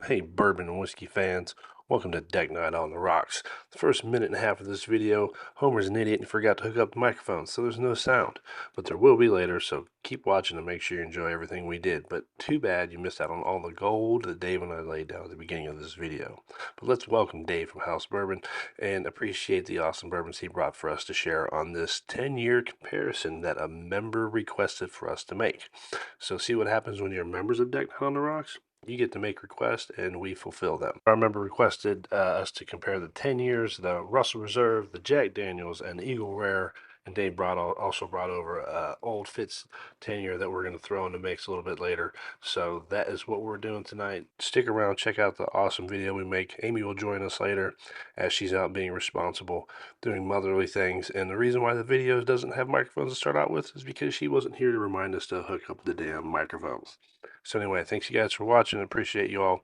Hey, bourbon and whiskey fans, welcome to Deck Night on the Rocks. The first minute and a half of this video, Homer's an idiot and forgot to hook up the microphone, so there's no sound. But there will be later, so keep watching and make sure you enjoy everything we did. But too bad you missed out on all the gold that Dave and I laid down at the beginning of this video. But let's welcome Dave from House Bourbon and appreciate the awesome bourbons he brought for us to share on this 10-year comparison that a member requested for us to make. So see what happens when you're members of Deck Night on the Rocks? You get to make requests and we fulfill them. Our member requested us to compare the 10 years, the Russel Reserve, the Jack Daniels, and the Eagle Rare. And Dave also brought over Old Fitz 10 year that we're going to throw in the mix a little bit later. So that is what we're doing tonight. Stick around, check out the awesome video we make. Amy will join us later as she's out being responsible, doing motherly things. And the reason why the video doesn't have microphones to start out with is because she wasn't here to remind us to hook up the damn microphones. So anyway, thanks you guys for watching. I appreciate you all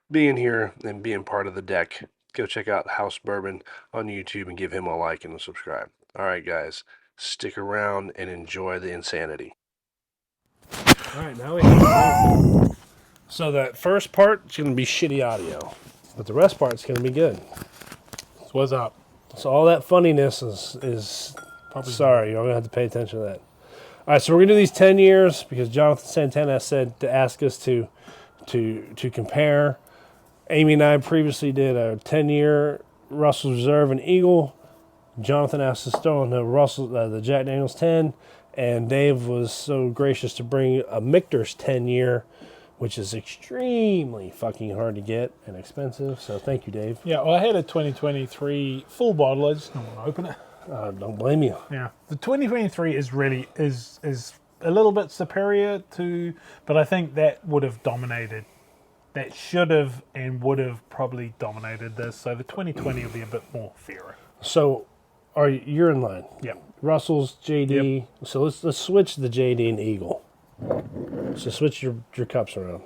being here and being part of the deck. Go check out House Bourbon on YouTube and give him a like and a subscribe. All right, guys, stick around and enjoy the insanity. All right, now we have so that first part is going to be shitty audio, but the rest part's going to be good. So what's up? So all that funniness is probably sorry. You're going to have to pay attention to that. All right, so we're going to do these 10 years because Jonathan Santana said to ask us to compare. Amy and I previously did a 10-year Russel Reserve and Eagle. Jonathan asked us to throw in the Jack Daniels 10, and Dave was so gracious to bring a Micthers 10-year, which is extremely fucking hard to get and expensive. So thank you, Dave. Yeah, well, I had a 2023 full bottle. I just don't want to open it. Don't blame you. Yeah, the 2023 is really is a little bit superior to, but I think that would have dominated. That should have and would have probably dominated this. So the 2020 will be a bit more fairer. So, you're in line? Yep. Russell's JD. Yep. So let's switch the JD and Eagle. So switch your cups around,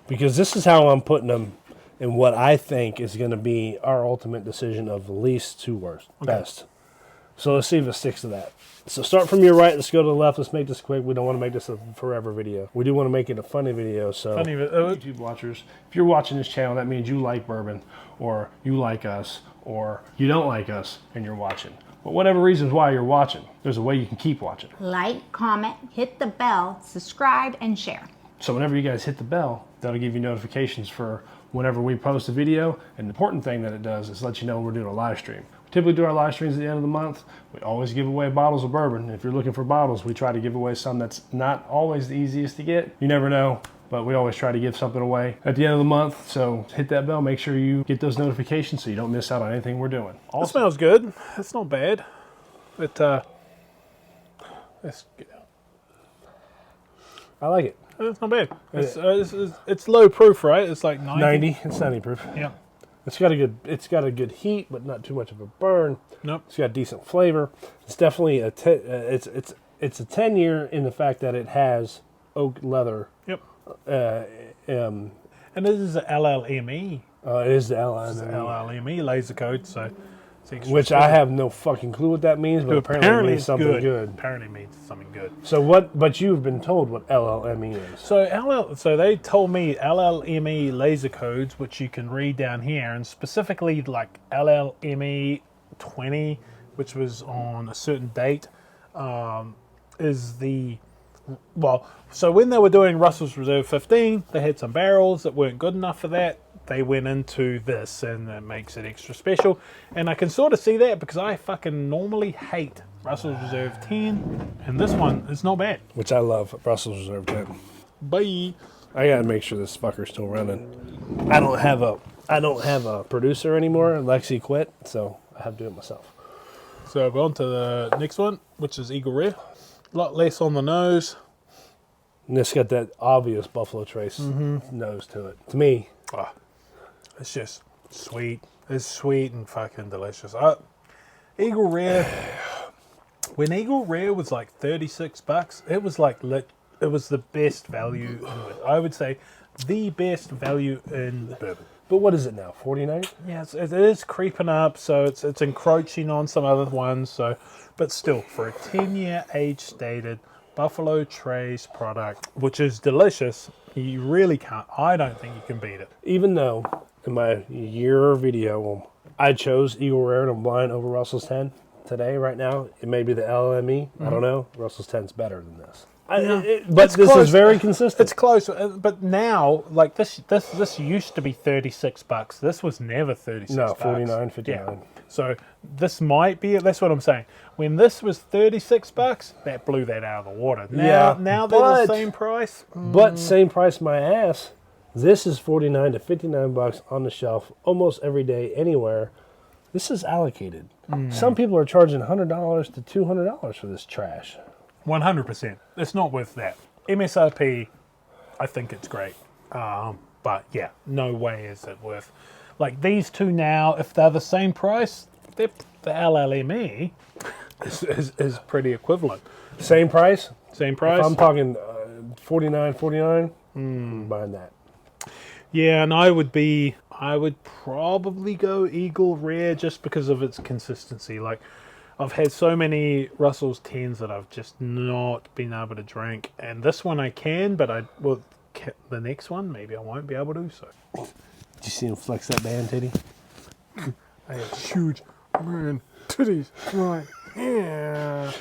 because this is how I'm putting them in what I think is going to be our ultimate decision of least to worst, best. So let's see if it sticks to that. So start from your right. Let's go to the left. Let's make this quick. We don't want to make this a forever video. We do want to make it a funny video. So YouTube watchers, if you're watching this channel, that means you like bourbon, or you like us, or you don't like us, and you're watching. But whatever reasons why you're watching, there's a way you can keep watching. Like, comment, hit the bell, subscribe, and share. So whenever you guys hit the bell, that'll give you notifications for whenever we post a video. And the important thing that it does is let you know when we're doing a live stream. We typically do our live streams at the end of the month. We always give away bottles of bourbon. If you're looking for bottles, we try to give away some that's not always the easiest to get. You never know, but we always try to give something away at the end of the month. So hit that bell, make sure you get those notifications so you don't miss out on anything we're doing. It smells good. It's not bad. It's I like it. It's not bad. It's low proof, right? It's like 90. It's 90 proof. Yeah. It's got a good heat, but not too much of a burn. Nope. It's got decent flavor. It's definitely it's a 10-year in the fact that it has oak leather. Yep. And it is an LLME. It is the LLME. It's an LLME laser code, so which I have no fucking clue what that means, but apparently it means something good. Apparently it means something good. So but you've been told what LLME is. So they told me LLME laser codes, which you can read down here, and specifically like LLME 20, which was on a certain date, is the so when they were doing Russell's Reserve 15, they had some barrels that weren't good enough for that. They went into this, and that makes it extra special. And I can sort of see that because I fucking normally hate Russell's Reserve 10, and this one is not bad. Which I love, Russell's Reserve 10. Bye. I gotta make sure this fucker's still running. I don't have a producer anymore. Lexi quit, so I have to do it myself. So we're on to the next one, which is Eagle Rare. A lot less on the nose. And it's got that obvious Buffalo Trace nose to it. To me. Oh, it's just sweet. It's sweet and fucking delicious. Eagle Rare, when Eagle Rare was like $36, it was like it was the best value. I would say the best value in bourbon. But what is it now? 49? Yeah, it is creeping up, so it's encroaching on some other ones. So, but still, for a 10-year age-stated Buffalo Trace product, which is delicious. You really can't. I don't think you can beat it. Even though in my year video, I chose Eagle Rare and Blind over Russell's 10 today, right now. It may be the LME. I don't know. Russell's 10's better than this. But this is very consistent. It's close, but now, like this used to be $36. This was never $36. No, 49, 59. Yeah. So this might be it. That's what I'm saying. When this was $36, that blew that out of the water. Now they're the same price. But same price, my ass. This is 49 to 59 bucks on the shelf almost every day, anywhere. This is allocated. Some people are charging $100 to $200 for this trash. 100%. It's not worth that. MSRP, I think it's great. But yeah, no way is it worth. Like these two now, if they're the same price, the LLME is pretty equivalent. Same price? Same price. If I'm talking $49.49, buying that. Yeah, and I would probably go Eagle Rare just because of its consistency. Like, I've had so many Russell's 10s that I've just not been able to drink. And this one I can, but the next one, maybe I won't be able to. So, did you see him flex that man titty? I have huge man titties right here.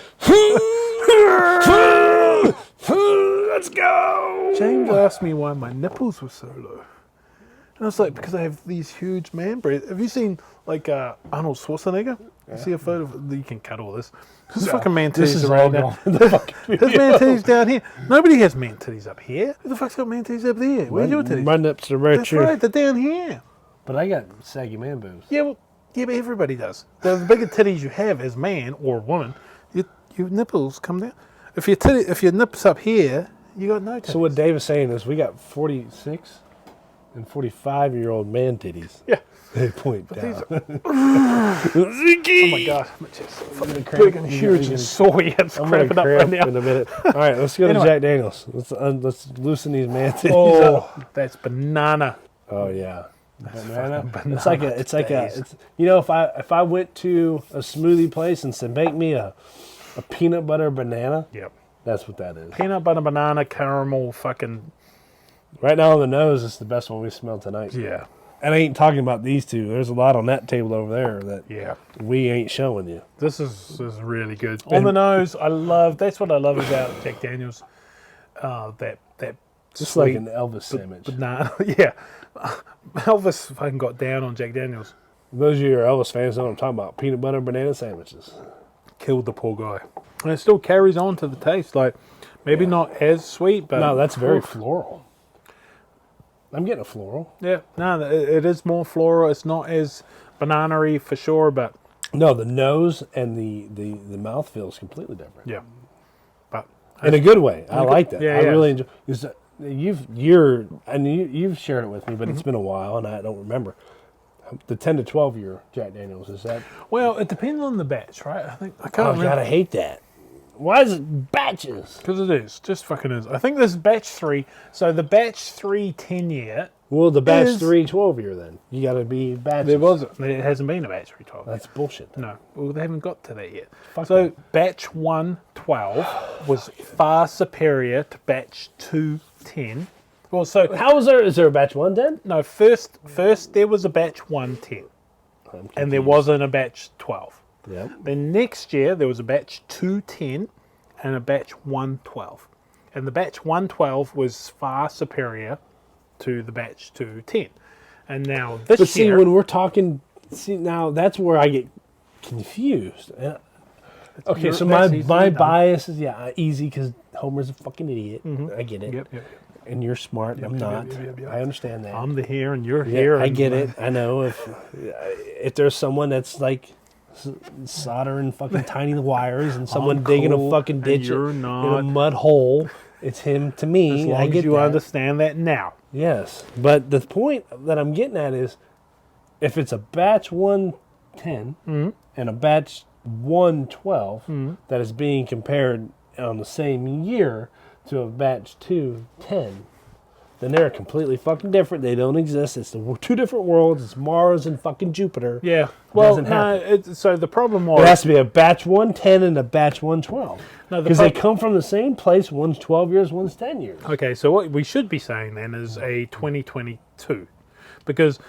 Let's go! James asked me why my nipples were so low. And I was like, because I have these huge man breasts. Have you seen, like, Arnold Schwarzenegger? You see a photo of, you can cut all this. This fucking man titties right now. His man titties down here. Nobody has man titties up here. Who the fuck's got man titties up there? Where's your titties? My nips are right That's here. right, they're down here. But I got saggy man boobs. Yeah, well, but everybody does. The bigger titties you have as man or woman, your nipples come down. If your nips up here, you got no titties. So what Dave is saying is we got 46 and 45-year-old man titties. Yeah. They point down. Oh my god, my chest is fucking big and huge and sore. It's cramping up right now. In a minute. All right, let's go to Jack Daniels. Let's loosen these man titties up. That's banana. Oh yeah, banana. Banana. It's you know, if I went to a smoothie place and said make me a peanut butter banana. Yep. That's what that is. Peanut butter banana caramel fucking. Right now on the nose, it's the best one we smelled tonight. Yeah. And I ain't talking about these two. There's a lot on that table over there that we ain't showing you. This is really good. On the nose, that's what I love about Jack Daniels. That just sweet like an Elvis sandwich. Banana. Yeah. Elvis fucking got down on Jack Daniels. Those of you who are Elvis fans know what I'm talking about. Peanut butter banana sandwiches. Killed the poor guy. And it still carries on to the taste. Like, maybe not as sweet, but... No, that's very floral. I'm getting a floral. Yeah, no, it is more floral. It's not as banana-y for sure, but... No, the nose and the mouth feels completely different. Yeah. But in a good way. I like that. Yeah, I really enjoy you've shared it with me, but it's been a while and I don't remember. The 10 to 12 year Jack Daniels, is that? Well, it depends on the batch, right? I can't remember. God, I hate that. Why is it batches? Because it is. Just fucking is. I think this is batch 3. So the batch 3 10-year... Well, the batch 3 12-year then. You got to be batches. There wasn't. It hasn't been a batch 3 12. That's bullshit. Then. No. Well, they haven't got to that yet. Fuck so that. batch 1 12 was far superior to batch 2 10. Well, so... Is there a batch 1 10? No, first there was a batch 1 10. And there wasn't a batch 12. Yep. Then next year, there was a batch 210 and a batch 112. And the batch 112 was far superior to the batch 210. And now this But see, year... when we're talking... See, now that's where I get confused. Okay, so my bias is, easy because Homer's a fucking idiot. I get it. Yep. And you're smart. I'm not. Yep. I understand that. I'm the here and you're here. I get it. I know. If there's someone that's like soldering fucking tiny wires and someone digging a fucking ditch in a mud hole, it's him to me. As long as you understand that now. Yes. But the point that I'm getting at is if it's a batch 110 and a batch 112 that is being compared on the same year to a batch 210, then they're completely fucking different. They don't exist. It's the two different worlds. It's Mars and fucking Jupiter. Yeah. Well, doesn't happen. so the problem There was has to be a batch 110 and a batch 112. No, Because they come from the same place. One's 12 years, one's 10 years. okay. So what we should be saying then is a 2022, because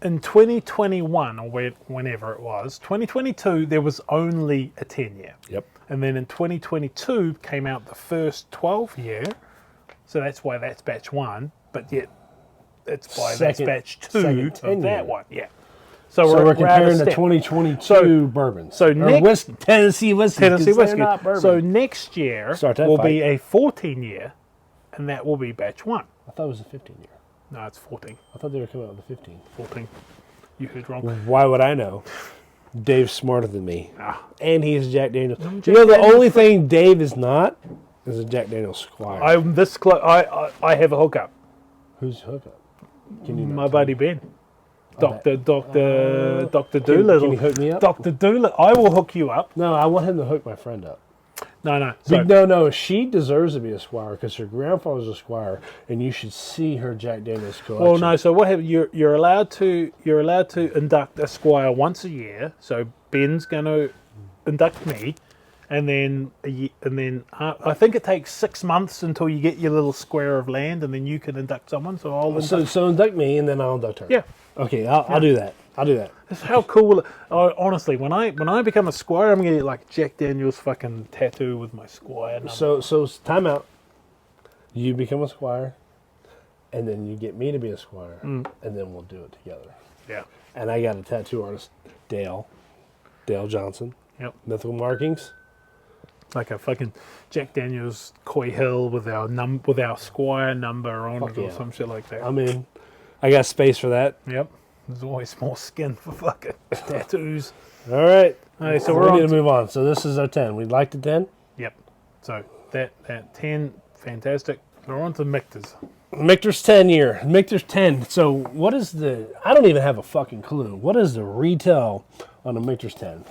in 2021 or whenever it was, 2022 there was only a 10-year. Yep. And then in 2022 came out the first 12-year. So that's why that's batch 1, but yet it's why that's batch 2 of that one. Yeah. So we're we're comparing the the 2022 bourbons. So Tennessee whiskey. Tennessee whiskey. Not bourbon. So next year will be a 14-year, and that will be batch 1. I thought it was a 15-year. No, it's 14. I thought they were coming out with a 15. 14. You heard wrong. Why would I know? Dave's smarter than me. Ah. And he's Jack Daniels. Jack You know, the Daniels only thing Dave is not is a Jack Daniels Squire. I'm this close. I have a hookup. Who's hookup? Can you My buddy Ben. Doctor Doolittle. Can he hook me up? Dr. Doolittle. I will hook you up. No, I want him to hook my friend up. No. No, she deserves to be a squire because her grandfather's a squire, and you should see her Jack Daniels collection. Well, no. So what have you're allowed to induct a squire once a year. So Ben's going to induct me, and then I think it takes 6 months until you get your little square of land, and then you can induct someone. So I'll induct. So induct me, and then I'll induct her. Yeah. Okay, I'll do that. I'll do that. That's how cool. Honestly, when I become a squire, I'm gonna get like Jack Daniels fucking tattoo with my squire number. So time out. You become a squire, and then you get me to be a squire, and then we'll do it together. Yeah. And I got a tattoo artist, Dale Johnson. Yep. Mythical markings. Like a fucking Jack Daniels Coy Hill with our squire number on it or some shit like that. I'm in. I got space for that. Yep. There's always more skin for fucking tattoos. All right. Hey, so we need to move on. So this is our 10. We'd like the 10. Yep. So that 10, fantastic. We're on to Micthers. Michter's 10 year. Michter's 10. So what is I don't even have a fucking clue. What is the retail on a Michter's 10?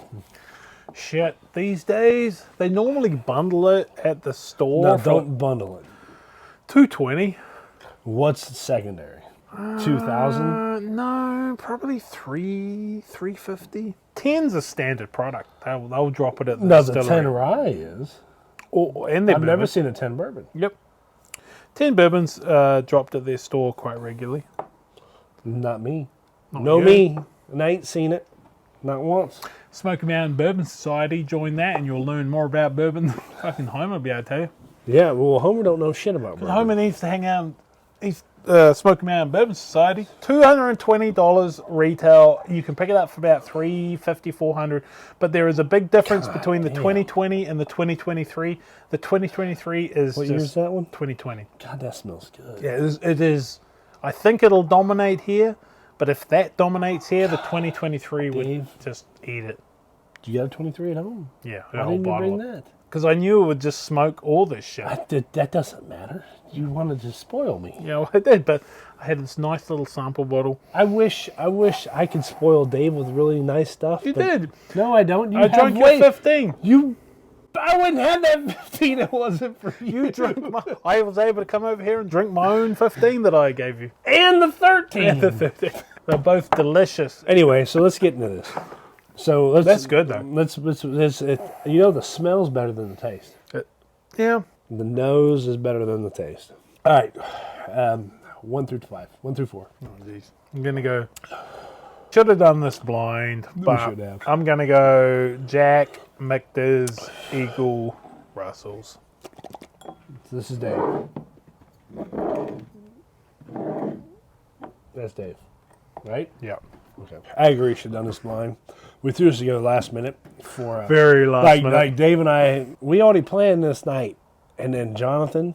Shit. These days, they normally bundle it at the store. No, don't bundle it. $220. What's the secondary? 2,000? No, probably $350. 10's a standard product. They'll drop it at the distillery. The 10 rye is. And I've never seen a 10 bourbon. Yep. 10 bourbons dropped at their store quite regularly. Not me. Not you. Me. And I ain't seen it. Not once. Smoky Mountain Bourbon Society, join that and you'll learn more about bourbon than fucking Homer will be able to tell you. Yeah, well, Homer don't know shit about bourbon. Homer needs to hang out. Smoky Mountain Bourbon Society, $220 retail. You can pick it up for about $350, $400. But there is a big difference between the 2020 and the 2023. The 2023 is what year is that one? 2020. God, that smells good. Yeah, it is. I think it'll dominate here. But if that dominates here, the 2023 would just eat it. Do you got a 23 at home? Yeah, why didn't you bring that? Because I knew it would just smoke all this shit. That doesn't matter. You wanted to spoil me. Yeah, well, I did, but I had this nice little sample bottle. I wish I could spoil Dave with really nice stuff. You did. No, I don't. I drank your 15. I wouldn't have that 15 if it wasn't for you. You drank I was able to come over here and drink my own 15 that I gave you. And the 13. And the 15. They're both delicious. Anyway, so let's get into this. So that's good though. Let's the smell's better than the taste. Yeah. The nose is better than the taste. All right, 1 through 5, 1 through 4. Oh jeez, I'm gonna go. Should have done this blind, but should have. I'm gonna go Jack, Micthers, Eagle, Russell's. So this is Dave. That's Dave, right? Yeah. Okay. I agree. We should have done this blind. We threw this together last minute for very last minute. Like Dave and I, we already planned this night, and then Jonathan,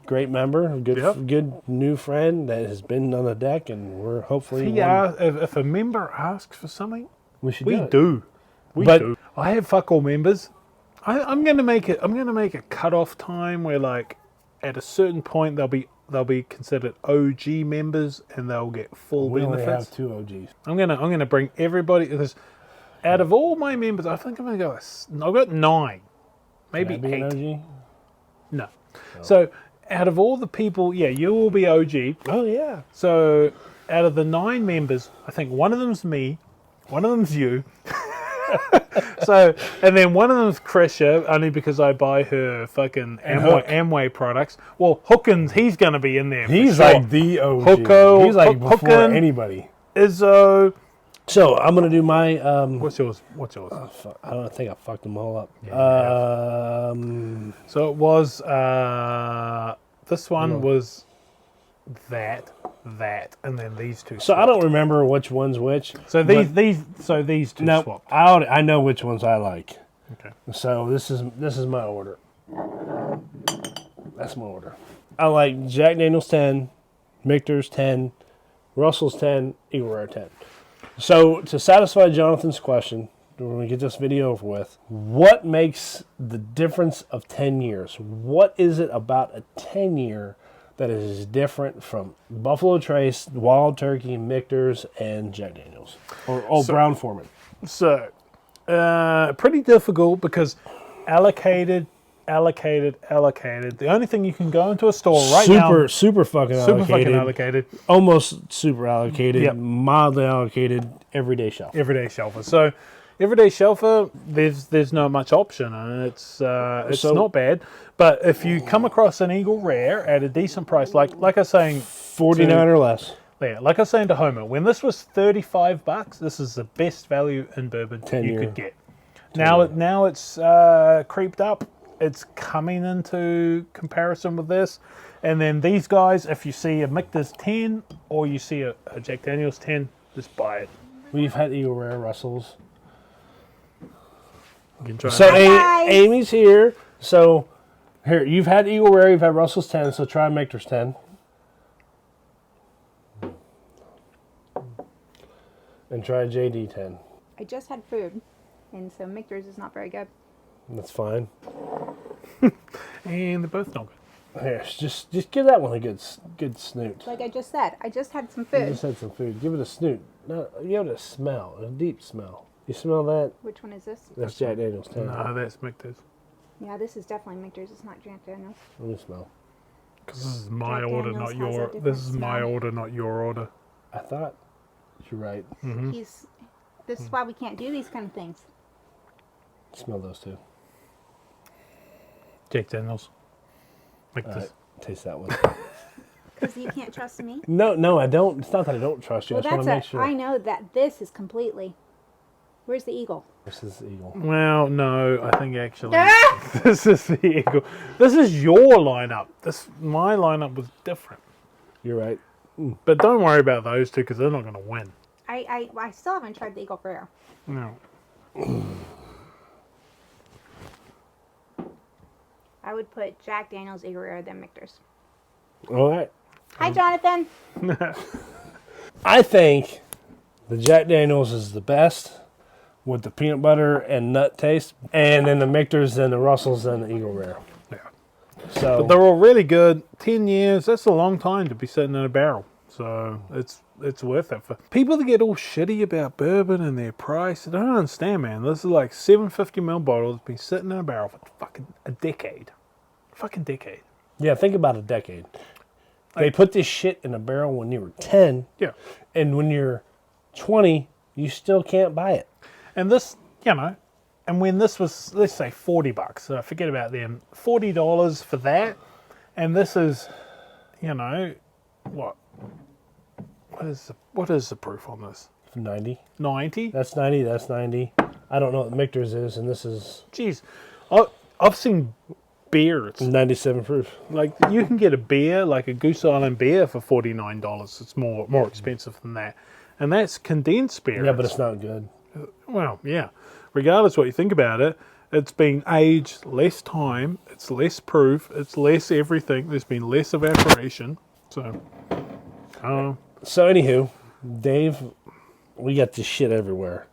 great member, good new friend that has been on the deck, and we're hopefully. If a member asks for something, we do. We do. I have fuck all members. I'm gonna make it. I'm gonna make a cutoff time where, like, at a certain point they'll be considered OG members and they'll get full benefits. We only have 2 OGs. I'm gonna bring everybody. Because out of all my members, I think I'm gonna go. I've got 9, maybe 8. Can I be an OG? No. So out of all the people, yeah, you will be OG. Oh yeah. So out of the 9 members, I think one of them's me, one of them's you. So, and then one of them's Krisha, only because I buy her fucking Amway products. Well, Hookins, he's going to be in there. He's for sure. like the OG. Hooko, He's like before Hookin, anybody. Izzo. So I'm gonna do my. What's yours? I don't think I fucked them all up. So it was. This one was that, and then these two. So I don't remember which one's which. So these two No, swapped. I know which ones I like. Okay. So this is my order. That's my order. I like Jack Daniel's 10, Micthers 10, Russel's 10, Eagle Rare 10. So to satisfy Jonathan's question, when we get this video over with, what makes the difference of 10 years? What is it about a 10-year that is different from Buffalo Trace, Wild Turkey, Micthers, and Jack Daniels? Or Old Brown Foreman? So, pretty difficult because allocated. The only thing you can go into a store right now. Super fucking allocated. Almost super allocated. Yep. Mildly allocated. Everyday shelf. Everyday shelfer. So, everyday shelfer, there's not much option, and it's not bad. But if you come across an Eagle Rare at a decent price, like I was saying, 49 or less. Yeah, like I was saying to Homer, when this was $35, this is the best value in bourbon you could get. Now it's creeped up. It's coming into comparison with this. And then these guys, if you see a Micthers 10 or you see a Jack Daniel's 10, just buy it. We've had Eagle Rare Russells. You can try So Hi, guys. Amy's here. So here, you've had Eagle Rare, you've had Russell's 10, so try Micthers 10. And try JD 10. I just had food, and so Micthers is not very good. That's fine. And they're both not good. Here, just give that one a good snoot. Like I just said, I just had some You food. just had some food. Give it a snoot. No, give it a smell, a deep smell. You smell that? Which one is this? That's Jack Daniel's 10. No, that's Micthers. Yeah, this is definitely Micthers. It's not Jack Daniels. Let me smell. Because this is my Jack order, Daniels not has your. a different This is my smell. order, not your order. I thought you're right. This is why we can't do these kind of things. Smell those two. Jack Daniels. All Micthers. right, taste that one. Because you can't trust me. No, I don't. It's not that I don't trust you. Well, I just want to make sure. I know that this is completely. Where's the eagle? This is Eagle. Well, no, I think actually this is the Eagle. This is your lineup. My lineup was different. You're right. But don't worry about those two because they're not going to win. I still haven't tried the Eagle Rare. No. I would put Jack Daniels Eagle Rare than Micthers. All right. Hi, Jonathan. I think the Jack Daniels is the best with the peanut butter and nut taste, and then the Micthers and the Russells and the Eagle Rare. Yeah. So But they're all really good. 10 years, that's a long time to be sitting in a barrel. So it's worth it. For people that get all shitty about bourbon and their price, I don't understand, man. This is like 750ml bottle that's been sitting in a barrel for fucking a decade. Fucking decade. yeah, think about a decade. They put this shit in a barrel when you were 10, Yeah. and when you're 20, you still can't buy it. And this, and when this was, let's say $40, so forget about them, $40 for that, and this is, what is the proof on this? 90. 90? That's 90. That's 90. I don't know what Micthers is, and this is Jeez, I've seen beers. 97 proof. Like you can get a beer, like a Goose Island beer, for $49. It's more expensive than that, and that's condensed spirits. Yeah, but it's not good. Well, yeah. Regardless what you think about it, it's been aged less time, it's less proof, it's less everything. There's been less evaporation. So, So, anywho, Dave, we got this shit everywhere.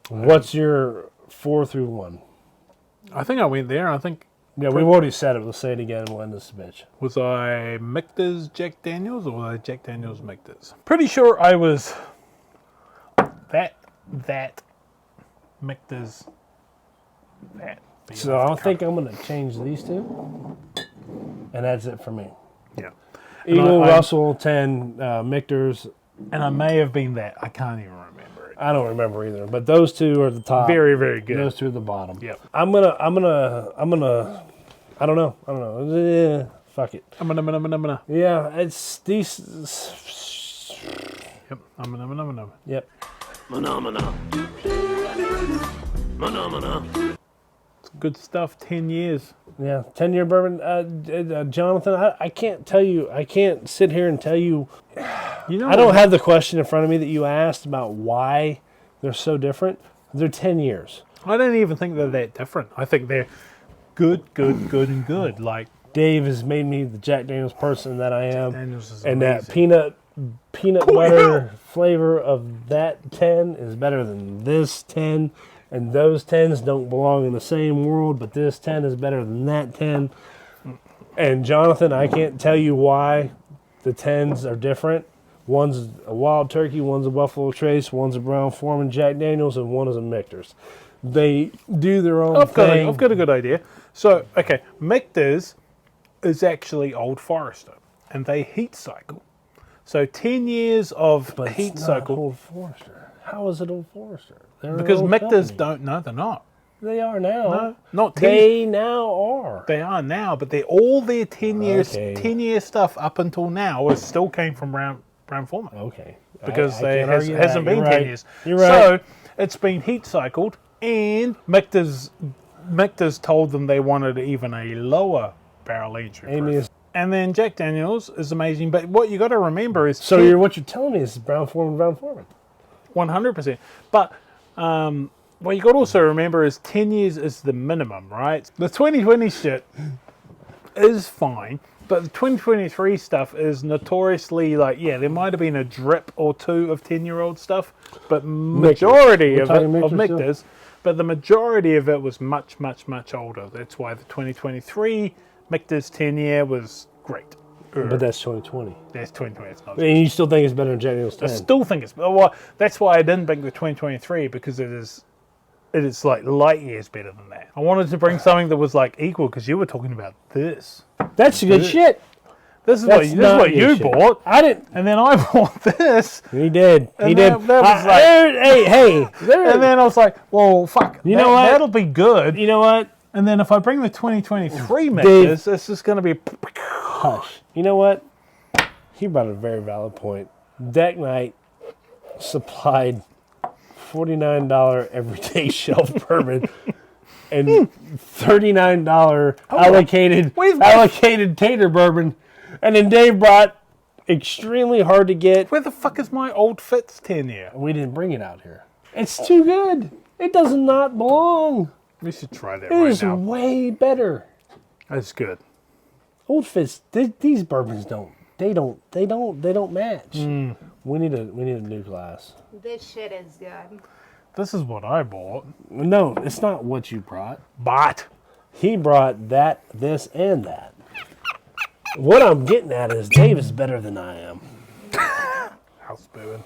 What's your 4 through 1? I think I went there. I think, Yeah, we've already said it. Let's say it again and we'll end this bitch. was I Micthers Jack Daniels or was I Jack Daniels Micthers? Pretty sure I was that Micthers that. So I think I'm going to change these two. and that's it for me. Yeah. Eagle, Russell, 10, Micthers. And I may have been that. I can't even remember it. I don't remember either, but those two are the top. Very, very good. Those two are the bottom. Yep. I'm gonna. I don't know. Yeah, fuck it. I'm gonna. Yeah, it's these. Yep. I'm gonna. Yep. It's good stuff. 10 years. Yeah, 10-year bourbon. Jonathan, I can't tell you. I can't sit here and tell you. You know, I don't have the question in front of me that you asked about why they're so different. They're 10 years. I don't even think they're that different. I think they're good, and good. Like Dave has made me the Jack Daniels person that I am, Daniels is and that amazing. peanut butter flavor of that 10 is better than this 10, and those 10s don't belong in the same world, but this 10 is better than that 10. And Jonathan, I can't tell you why the 10s are different. One's a Wild Turkey, one's a Buffalo Trace, one's a Brown Foreman Jack Daniels, and one is a Micthers. They do their own thing. I've got a good idea. So, okay, Micthers is actually Old Forester, and they heat cycle. So 10 years of But heat it's not cycle. Old Forester. How is it Old Forester? They're Because an old Micthers company. don't know they're not. They are now. No, not 10. They now are. They are now, but they're all their 10 years, Okay. 10-year stuff up until now is still came from Brown Foreman. Okay. Because I it can't argue hasn't that. been You're 10 right. years. You're right. So it's been heat cycled, and Micthers told them they wanted even a lower barrel aged Amy proof. is. And then Jack Daniels is amazing, but what you got to remember is So what you're telling me is Brown Foreman. 100%. But what you got to also remember is 10 years is the minimum, right? The 2020 shit is fine, but the 2023 stuff is notoriously like, yeah, there might have been a drip or two of 10-year-old stuff, but majority We're of talking Micthers, but the majority of it was much, much, much older. That's why the 2023 Micthers 10-year was great. But that's 2020. That's 2020. It's not. And you still think it's better than Jack Daniels 10? I still think it's well. That's why I didn't bring the 2023 because it is like light years better than that. I wanted to bring something that was like equal because you were talking about this. That's good shit. This is That's what you shit. bought, I didn't. and then I bought this. He did. He And did. that was like- hey. And then I was like, well, fuck. You know what? That'll be good. You know what? And then if I bring the 2023 Micthers, it's just going to be. Hush. You know what? He brought a very valid point. Deck Night supplied $49 everyday shelf bourbon and $39 allocated tater bourbon, and then Dave brought extremely hard to get. Where the fuck is my Old Fitz 10-year? We didn't bring it out here. It's too good. It does not belong. We should try that It right is now. way better. That's good. Old Fitz, these bourbons don't match. We need a new glass. This shit is good. This is what I bought. No, it's not what you brought. But He brought that, this, and that. What I'm getting at is Dave is better than I am. House Bourbon.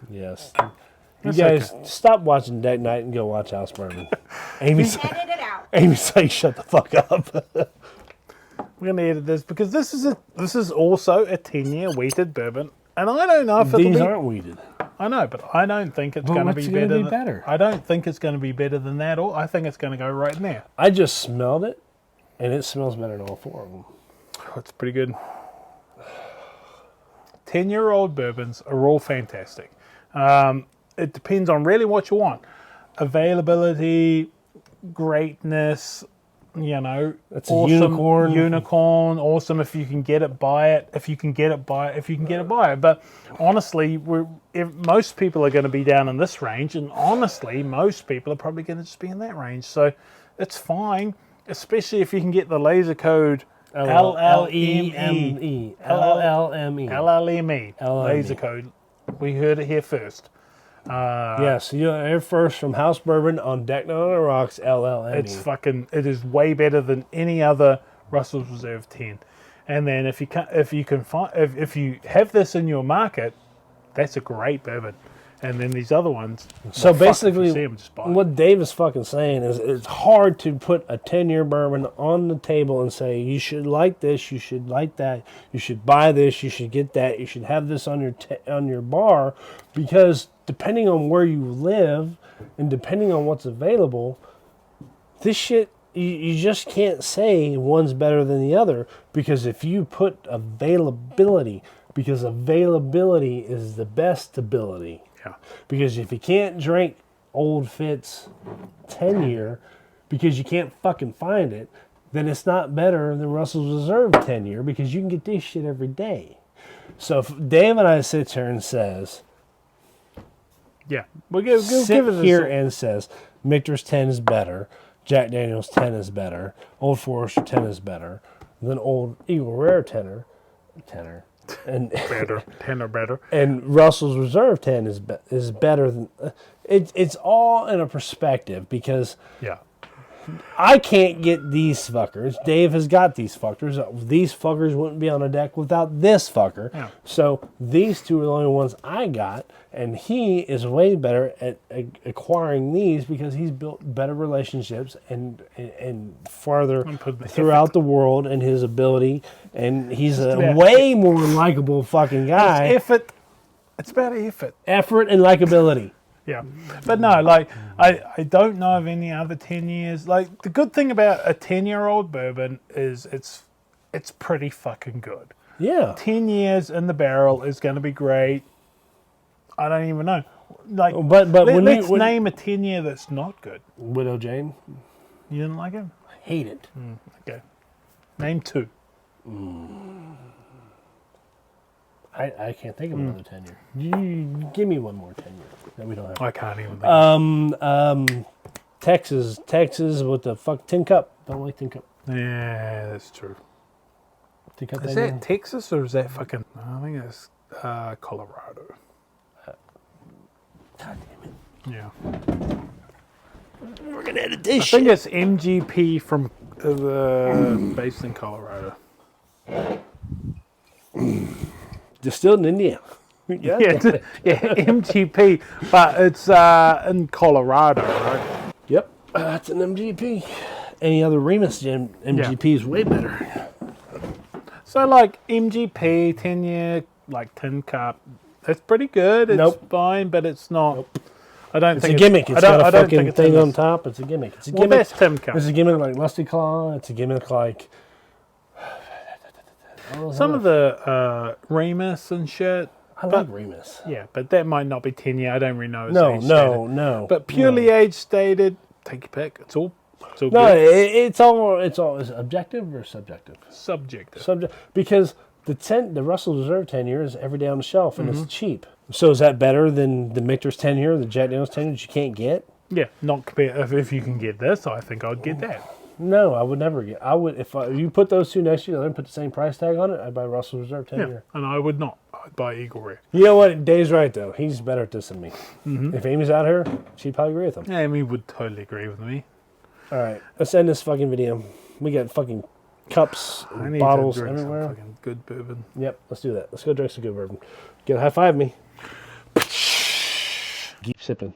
Yes. That's you guys okay. stop watching Deck Night and go watch House Bourbon. Amy's Edit it out. like, shut the fuck up. We're gonna edit this because this is also a 10-year wheated bourbon, and I don't know if it'll These be. aren't weeded. I know, but I don't think it's But going to what's be gonna better. be better? I don't think it's going to be better than that. Or I think it's going to go right in there. I just smelled it, and it smells better than all four of them. Oh, it's pretty good. 10-year-old bourbons are all fantastic. It depends on really what you want. Availability, greatness, you know. That's a unicorn. Unicorn, awesome if you can get it, buy it. If you can get it, buy it. If you can get it, buy it. But honestly, most people are going to be down in this range, and honestly, most people are probably going to just be in that range. So it's fine, especially if you can get the laser code LLEME. LLME. Laser code. We heard it here first. Yes, you're here first from House Bourbon on Deck Night on the Rocks, LLME. It is way better than any other Russell's Reserve 10. And then if you have this in your market, that's a great bourbon. And then these other ones. So well, fuck, if basically, you see 'em, just buy 'em. what Dave is fucking saying is it's hard to put a 10-year bourbon on the table and say, you should like this, you should like that, you should buy this, you should get that, you should have this on your bar, because depending on where you live and depending on what's available, this shit, you just can't say one's better than the other, because if you put availability, because availability is the best ability. Yeah. Because if you can't drink Old Fitz 10-year because you can't fucking find it, then it's not better than Russell's Reserve 10-year, because you can get this shit every day. So if Dave and I sits here and says, Yeah. We'll give it a here and says, Michter's 10 is better, Jack Daniel's 10 is better, Old Forester 10 is better than Old Eagle Rare tenor, and better, 10 or better. and Russell's Reserve 10 is better than. It's all in a perspective, because Yeah. I can't get these fuckers. Dave has got these fuckers. These fuckers wouldn't be on a deck without this fucker. Yeah. So these two are the only ones I got, and he is way better at acquiring these because he's built better relationships and farther throughout the world, and his ability, and he's a way more likable fucking guy. It's effort. It's about effort. Effort and likability. Yeah, but no, like I don't know of any other 10 years. Like the good thing about a 10-year-old bourbon is it's pretty fucking good. Yeah. 10 years in the barrel is going to be great. I don't even know. Like, But let's name a 10-year that's not good. Widow Jane, You didn't like it? I hate it. Okay, name 2. I can't think of another 10-year. You give me one more 10-year that we don't have. I can't even think. Texas with the tin cup. Don't like tin cup. Yeah, that's true. Tin cup. Is that Texas or is that fucking? I think it's Colorado. God damn it. Yeah. We're gonna edit I this think shit. it's MGP from based in Colorado. Distilled in India. Yeah, MGP, but it's in Colorado, right? Yep. That's an MGP. Any other Remus MGP is way better. So like MGP 10-year, like tin cup, it's pretty good. It's fine, but it's not. Nope. I don't It's think a gimmick. It's got a fucking it's thing in on this. top. It's a gimmick. It's a Well, gimmick. that's tin cup. It's a gimmick like Lusty Claw. It's a gimmick like Some of the Remus and shit. I like Remus. Yeah, but that might not be 10-year. I don't really know. No. But purely age stated, take your pick. It's all No, good. it's all is it objective or subjective? Subjective. Because the Russell Reserve 10-year is every day on the shelf, and it's cheap. So is that better than the Michter's 10-year, the Jack Daniel's 10-year that you can't get? Yeah, not compare. If you can get this, I think I'd get that. No, I would never get. I would if you put those two next to each other and put the same price tag on it. I'd buy Russell Reserve 10-year. And I would not. I'd buy Eagle Rare. You know what? Dave's right though. He's better at this than me. If Amy's out here, she'd probably agree with him. Yeah, Amy would totally agree with me. All right, let's end this fucking video. We got fucking cups, I need bottles to drink everywhere. some fucking good bourbon. Yep, let's do that. Let's go drink some good bourbon. Get a high five me. Keep sipping.